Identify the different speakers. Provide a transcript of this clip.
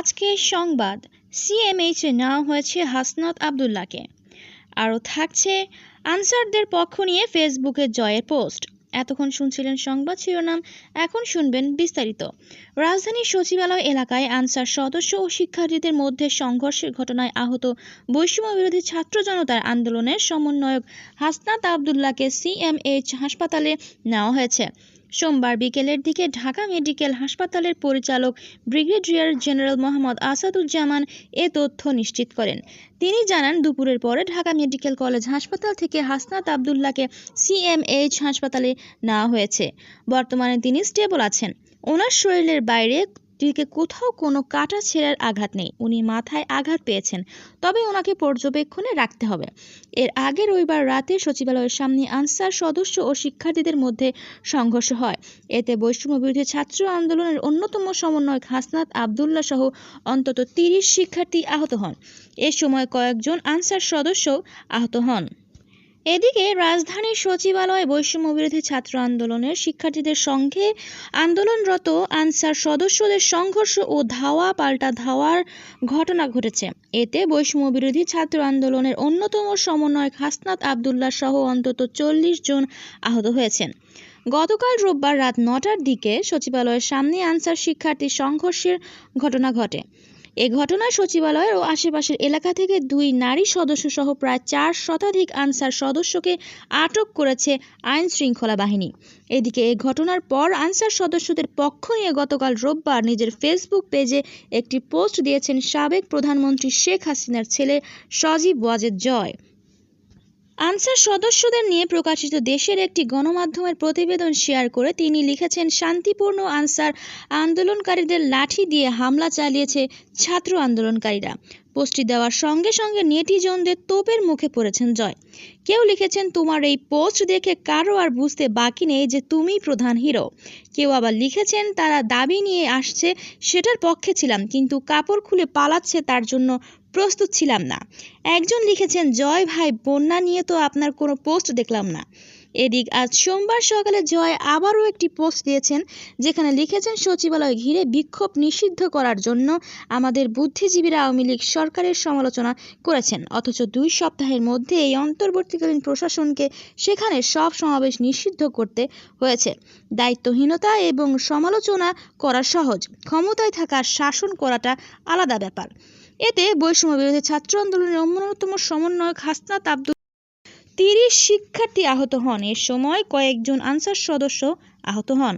Speaker 1: আজকের সংবাদ, সিএমএইচে নেওয়া হয়েছে হাসনাত আবদুল্লাহকে। আরও থাকছে আনসারদের পক্ষ নিয়ে ফেসবুকে জয়ের পোস্ট। এতক্ষণ শুনছিলেন সংবাদ শিরোনাম, এখন শুনবেন বিস্তারিত। রাজধানীর সচিবালয় এলাকায় আনসার সদস্য ও শিক্ষার্থীদের মধ্যে সংঘর্ষের ঘটনায় আহত বৈষম্য বিরোধী ছাত্র জনতার আন্দোলনের সমন্বয়ক হাসনাত আবদুল্লাহকে সিএমএইচ হাসপাতালে নেওয়া হয়েছে। সোমবার বিকেলের দিকে ঢাকা মেডিকেল হাসপাতালের পরিচালক ব্রিগেডিয়ার জেনারেল মোহাম্মদ আসাদুজ্জামান এ তথ্য নিশ্চিত করেন। তিনি জানান, দুপুরের পরে ঢাকা মেডিকেল কলেজ হাসপাতাল থেকে হাসনাত আবদুল্লাহকে সিএমএইচ হাসপাতালে নেওয়া হয়েছে। বর্তমানে তিনি স্টেবল আছেন। ওনার শরীরের বাইরে দিকে কোথাও কোনো কাটা ছেঁড়ার আঘাত নেই। উনি মাথায় আঘাত পেয়েছেন, তবে ওনাকে পর্যবেক্ষণে রাখতে হবে। এর আগে রবিবার রাতে সচিবালয়ের সামনে আনসার সদস্য ও শিক্ষার্থীদের মধ্যে সংঘর্ষ হয়। এতে বৈষম্য বিরোধী ছাত্র আন্দোলনের অন্যতম সমন্বয়ক হাসনাত আবদুল্লাহ সহ অন্তত ৩০ শিক্ষার্থী আহত হন। এ সময় কয়েকজন আনসার সদস্য আহত হন। এদিকে রাজধানীর সচিবালয়ে বৈষম্য বিরোধী ছাত্র আন্দোলনের শিক্ষার্থীদের সঙ্গে আন্দোলনরত আনসার সদস্যদের সংঘর্ষ ও ধাওয়া পাল্টা ধাওয়ার ঘটনা ঘটেছে। এতে বৈষম্য বিরোধী ছাত্র আন্দোলনের অন্যতম সমন্বয়ক হাসনাত আবদুল্লাহ সহ অন্তত ৪০ জন আহত হয়েছেন। গতকাল রোববার রাত ৯টার দিকে সচিবালয়ের সামনে আনসার শিক্ষার্থী সংঘর্ষের ঘটনা ঘটে। এ ঘটনায় সচিবালয়ের ও আশেপাশের এলাকা থেকে ২ নারী সদস্য সহ প্রায় ৪ শতাধিক আনসার সদস্যকে আটক করেছে আইন শৃঙ্খলা বাহিনী। এদিকে এ ঘটনার পর আনসার সদস্যদের পক্ষ নিয়ে গতকাল রোববার নিজের ফেসবুক পেজে একটি পোস্ট দিয়েছেন সাবেক প্রধানমন্ত্রী শেখ হাসিনার ছেলে সজীব ওয়াজেদ জয়। আনসার সদস্যদের নিয়ে প্রকাশিত দেশের একটি গণমাধ্যমের প্রতিবেদন শেয়ার করে তিনি লিখেছেন, শান্তিপূর্ণ আনসার আন্দোলনকারীদের লাঠি দিয়ে হামলা চালিয়েছে ছাত্র আন্দোলনকারীরা। পোস্টটি দেওয়ার সঙ্গে সঙ্গে নেটিজনদের তোপের মুখে পড়েছেন জয়। কেউ লিখেছেন, তোমার এই পোস্ট দেখে কারো আর বুঝতে বাকি নেই যে তুমি প্রধান হিরো। কেউ আবার লিখেছেন, তারা দাবি নিয়ে আসছে সেটার পক্ষে ছিলাম, কিন্তু কাপড় খুলে পালাচ্ছে তার জন্য প্রস্তুত ছিলাম না। একজন লিখেছেন, জয় ভাই, বন্যা নিয়ে তো আপনার কোনো পোস্ট দেখলাম না। এদিক আজ সোমবার সকালে জয় আবারও একটি পোস্ট দিয়েছেন, যেখানে লিখেছেন, সচিবালয় ঘিরে বিক্ষোভ নিষিদ্ধ করার জন্য আমাদের বুদ্ধিজীবীরা আওয়ামী লীগ সরকারের সমালোচনা করেছেন, অথচ ২ সপ্তাহের মধ্যে এই অন্তর্বর্তীকালীন প্রশাসনকে সেখানে সব সমাবেশ নিষিদ্ধ করতে হয়েছে। দায়িত্বহীনতা এবং সমালোচনা করা সহজ, ক্ষমতায় থাকা শাসন করাটা আলাদা ব্যাপার। এতে বৈষম্য বিরোধী ছাত্র আন্দোলনের অন্যতম সমন্বয়ক হাসনাত আবদুল্লাহ ৩০ শিক্ষার্থী আহত হন। এ সময় কয়েকজন আনসার সদস্য আহত হন।